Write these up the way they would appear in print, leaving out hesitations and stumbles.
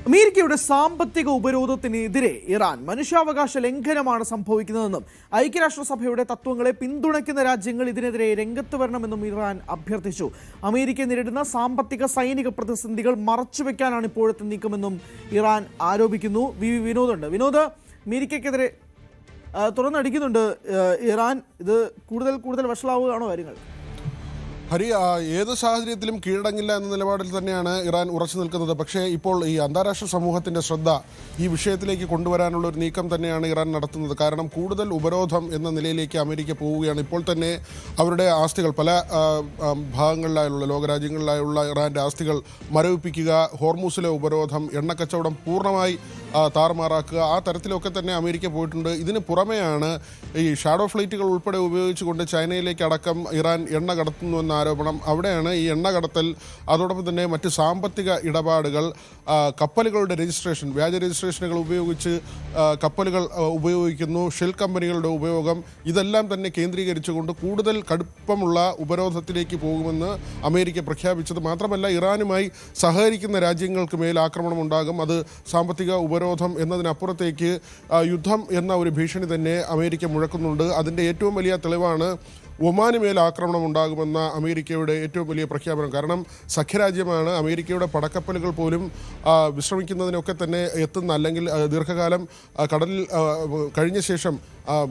അമേരിക്കയുടെ സാമ്പത്തിക ഉപരോധത്തിനെതിരെ ഇറാൻ മനുഷ്യാവകാശ ലംഘനമാണ് സംഭവിക്കുന്നതെന്നും ഐക്യരാഷ്ട്രസഭയുടെ തത്വങ്ങളെ പിന്തുണയ്ക്കുന്ന രാജ്യങ്ങൾ ഇതിനെതിരെ രംഗത്ത് വരണമെന്നും ഇറാൻ അഭ്യർത്ഥിച്ചു. അമേരിക്ക നേരിടുന്ന സാമ്പത്തിക സൈനിക പ്രതിസന്ധികൾ മറച്ചുവെക്കാനാണ് ഇപ്പോഴത്തെ നീക്കമെന്നും ഇറാൻ ആരോപിക്കുന്നു. വിനോദുണ്ട്. വിനോദ്, അമേരിക്കക്കെതിരെ തുറന്നടിക്കുന്നുണ്ട് ഇറാൻ. ഇത് കൂടുതൽ വഷളാവുകയാണോ കാര്യങ്ങൾ? ഹരി, ഏത് സാഹചര്യത്തിലും കീഴടങ്ങില്ല എന്ന നിലപാടിൽ തന്നെയാണ് ഇറാൻ ഉറച്ചു നിൽക്കുന്നത്. പക്ഷേ ഇപ്പോൾ ഈ അന്താരാഷ്ട്ര സമൂഹത്തിൻ്റെ ശ്രദ്ധ ഈ വിഷയത്തിലേക്ക് കൊണ്ടുവരാനുള്ള ഒരു നീക്കം തന്നെയാണ് ഇറാൻ നടത്തുന്നത്. കാരണം കൂടുതൽ ഉപരോധം എന്ന നിലയിലേക്ക് അമേരിക്ക പോവുകയാണ്. ഇപ്പോൾ തന്നെ അവരുടെ ആസ്തികൾ പല ഭാഗങ്ങളിലായുള്ള ലോകരാജ്യങ്ങളിലായുള്ള ഇറാൻ്റെ ആസ്തികൾ മരവിപ്പിക്കുക, ഹോർമൂസിലെ ഉപരോധം, എണ്ണക്കച്ചവടം പൂർണ്ണമായി താറുമാറാക്കുക, ആ തരത്തിലൊക്കെ തന്നെ അമേരിക്ക പോയിട്ടുണ്ട്. ഇതിന് പുറമെയാണ് ഈ ഷാഡോ ഫ്ലൈറ്റുകൾ ഉൾപ്പെടെ ഉപയോഗിച്ചുകൊണ്ട് ചൈനയിലേക്ക് അടക്കം ഇറാൻ എണ്ണ കടത്തുന്നുവെന്ന ആരോപണം. അവിടെയാണ് ഈ എണ്ണ കടത്തൽ, അതോടൊപ്പം തന്നെ മറ്റ് സാമ്പത്തിക ഇടപാടുകൾ, കപ്പലുകളുടെ രജിസ്ട്രേഷൻ, വ്യാജ രജിസ്ട്രേഷനുകൾ ഉപയോഗിച്ച് കപ്പലുകൾ ഉപയോഗിക്കുന്നു, ഷെൽ കമ്പനികളുടെ ഉപയോഗം, ഇതെല്ലാം തന്നെ കേന്ദ്രീകരിച്ചുകൊണ്ട് കൂടുതൽ കടുപ്പമുള്ള ഉപരോധത്തിലേക്ക് പോകുമെന്ന് അമേരിക്ക പ്രഖ്യാപിച്ചത്. മാത്രമല്ല, ഇറാനുമായി സഹകരിക്കുന്ന രാജ്യങ്ങൾക്ക് മേൽ ആക്രമണം ഉണ്ടാകും. അത് സാമ്പത്തിക ഉപരോധം എന്നതിനപ്പുറത്തേക്ക് യുദ്ധം എന്ന ഒരു ഭീഷണി തന്നെ അമേരിക്ക മുഴക്കുന്നുണ്ട്. അതിൻ്റെ ഏറ്റവും വലിയ തെളിവാണ് ഒമാന് മേൽ ആക്രമണം ഉണ്ടാകുമെന്ന അമേരിക്കയുടെ ഏറ്റവും വലിയ പ്രഖ്യാപനം. കാരണം സഖ്യരാജ്യമാണ്. അമേരിക്കയുടെ പടക്കപ്പലുകൾ പോലും വിശ്രമിക്കുന്നതിനൊക്കെ തന്നെ എത്തുന്ന, അല്ലെങ്കിൽ ദീർഘകാലം കടലിൽ കഴിഞ്ഞ ശേഷം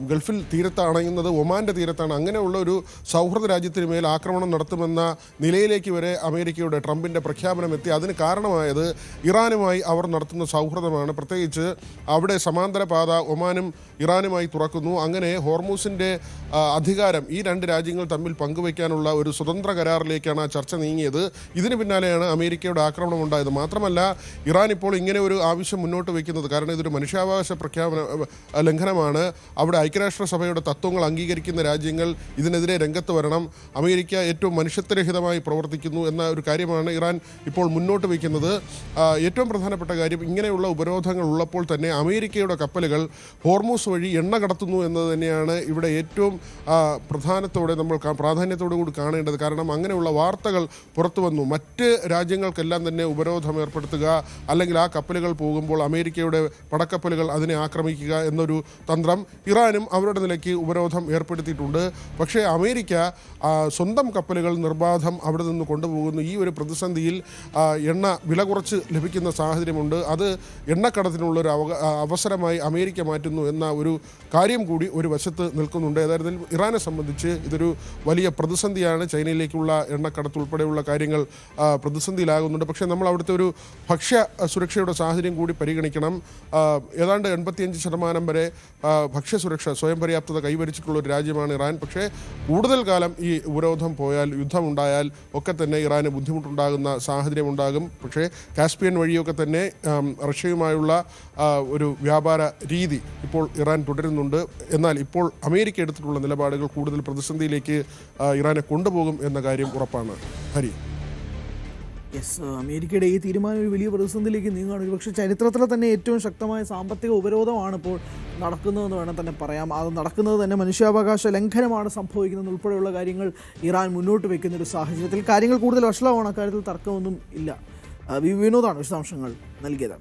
ഗൾഫിൽ തീരത്തണയുന്നത് ഒമാൻ്റെ തീരത്താണ്. അങ്ങനെയുള്ള ഒരു സൗഹൃദ രാജ്യത്തിന് മേൽ ആക്രമണം നടത്തുമെന്ന നിലയിലേക്ക് വരെ അമേരിക്കയുടെ ട്രംപിൻ്റെ പ്രഖ്യാപനം എത്തി. അതിന് കാരണമായത് ഇറാനുമായി അവർ നടത്തുന്ന സൗഹൃദമാണ്. പ്രത്യേകിച്ച് അവിടെ സമാന്തര പാത ഒമാനും ഇറാനുമായി തുറക്കുന്നു. അങ്ങനെ ഹോർമൂസിൻ്റെ അധികാരം ഈ രണ്ട് രാജ്യങ്ങൾ തമ്മിൽ പങ്കുവയ്ക്കാനുള്ള ഒരു സ്വതന്ത്ര കരാറിലേക്കാണ് ആ ചർച്ച നീങ്ങിയത്. ഇതിന് പിന്നാലെയാണ് അമേരിക്കയുടെ ആക്രമണം ഉണ്ടായത്. മാത്രമല്ല, ഇറാൻ ഇപ്പോൾ ഇങ്ങനെ ഒരു ആവശ്യം മുന്നോട്ട് വയ്ക്കുന്നത് കാരണം ഇതൊരു മനുഷ്യാവകാശ ലംഘനമാണ്. അവിടെ ഐക്യരാഷ്ട്രസഭയുടെ തത്വങ്ങൾ അംഗീകരിക്കുന്ന രാജ്യങ്ങൾ ഇതിനെതിരെ രംഗത്ത് വരണം. അമേരിക്ക ഏറ്റവും മനുഷ്യത്വരഹിതമായി പ്രവർത്തിക്കുന്നു എന്ന ഒരു കാര്യമാണ് ഇറാൻ ഇപ്പോൾ മുന്നോട്ട് വയ്ക്കുന്നത്. ഏറ്റവും പ്രധാനപ്പെട്ട കാര്യം, ഇങ്ങനെയുള്ള ഉപരോധങ്ങൾ ഉള്ളപ്പോൾ തന്നെ അമേരിക്കയുടെ കപ്പലുകൾ ഹോർമൂസ് വഴി എണ്ണ കടത്തുന്നു എന്നത് തന്നെയാണ് ഇവിടെ ഏറ്റവും നമ്മൾ പ്രാധാന്യത്തോടു കൂടി കാണേണ്ടത്. കാരണം അങ്ങനെയുള്ള വാർത്തകൾ പുറത്തു വന്നു. മറ്റ് രാജ്യങ്ങൾക്കെല്ലാം തന്നെ ഉപരോധം ഏർപ്പെടുത്തുക, അല്ലെങ്കിൽ ആ കപ്പലുകൾ പോകുമ്പോൾ അമേരിക്കയുടെ പടക്കപ്പലുകൾ അതിനെ ആക്രമിക്കുക എന്നൊരു തന്ത്രം ഇറാനും അവരുടെ നിലയ്ക്ക് ഉപരോധം ഏർപ്പെടുത്തിയിട്ടുണ്ട്. പക്ഷേ അമേരിക്ക സ്വന്തം കപ്പലുകൾ നിർബാധം അവിടെ നിന്ന് കൊണ്ടുപോകുന്നു. ഈ ഒരു പ്രതിസന്ധിയിൽ എണ്ണ വില കുറച്ച് ലഭിക്കുന്ന സാഹചര്യമുണ്ട്. അത് എണ്ണക്കടത്തിനുള്ളൊരു അവസരമായി അമേരിക്ക മാറ്റുന്നു എന്ന ഒരു കാര്യം കൂടി ഒരു വശത്ത് നിൽക്കുന്നുണ്ട്. യഥാർത്ഥത്തിൽ ഇറാനെ സംബന്ധിച്ച് ഇതൊരു വലിയ പ്രതിസന്ധിയാണ്. ചൈനയിലേക്കുള്ള എണ്ണക്കടത്ത് ഉൾപ്പെടെയുള്ള കാര്യങ്ങൾ പ്രതിസന്ധിയിലാകുന്നുണ്ട്. പക്ഷേ നമ്മൾ അവിടുത്തെ ഒരു ഭക്ഷ്യ സുരക്ഷയുടെ സാഹചര്യം കൂടി പരിഗണിക്കണം. ഏതാണ്ട് 85% വരെ ഭക്ഷ്യസുരക്ഷ, സ്വയം പര്യാപ്തത കൈവരിച്ചിട്ടുള്ള ഒരു രാജ്യമാണ് ഇറാൻ. പക്ഷേ കൂടുതൽ കാലം ഈ ഉപരോധം പോയാൽ, യുദ്ധമുണ്ടായാൽ ഒക്കെ തന്നെ ഇറാന് ബുദ്ധിമുട്ടുണ്ടാകുന്ന സാഹചര്യം ഉണ്ടാകും. പക്ഷേ കാസ്പിയൻ വഴിയൊക്കെ തന്നെ റഷ്യയുമായുള്ള ഒരു വ്യാപാര രീതി ഇപ്പോൾ ഇറാൻ തുടരുന്നുണ്ട്. എന്നാൽ ഇപ്പോൾ അമേരിക്ക എടുത്തിട്ടുള്ള നിലപാടുകൾ കൂടുതൽ പ്രതിസന്ധിയിലേക്ക് ഇറാനെ കൊണ്ടുപോകും എന്ന കാര്യം ഉറപ്പാണ്. ഹരി, അമേരിക്കയുടെ ഈ തീരുമാനം ഒരു വലിയ പ്രതിസന്ധിയിലേക്ക് നീങ്ങുകയാണ്. ഒരുപക്ഷെ ചരിത്രത്തിലെ തന്നെ ഏറ്റവും ശക്തമായ സാമ്പത്തിക ഉപരോധമാണ് ഇപ്പോൾ നടക്കുന്നതെന്ന് വേണം തന്നെ പറയാം. അത് നടക്കുന്നത് തന്നെ മനുഷ്യാവകാശ ലംഘനമാണ് സംഭവിക്കുന്നത് ഉൾപ്പെടെയുള്ള കാര്യങ്ങൾ ഇറാൻ മുന്നോട്ട് വയ്ക്കുന്ന ഒരു സാഹചര്യത്തിൽ കാര്യങ്ങൾ കൂടുതൽ വഷളാവാണ്. അക്കാര്യത്തിൽ തർക്കമൊന്നും ഇല്ല. വിനോദാണ് വിശദാംശങ്ങൾ നൽകിയത്.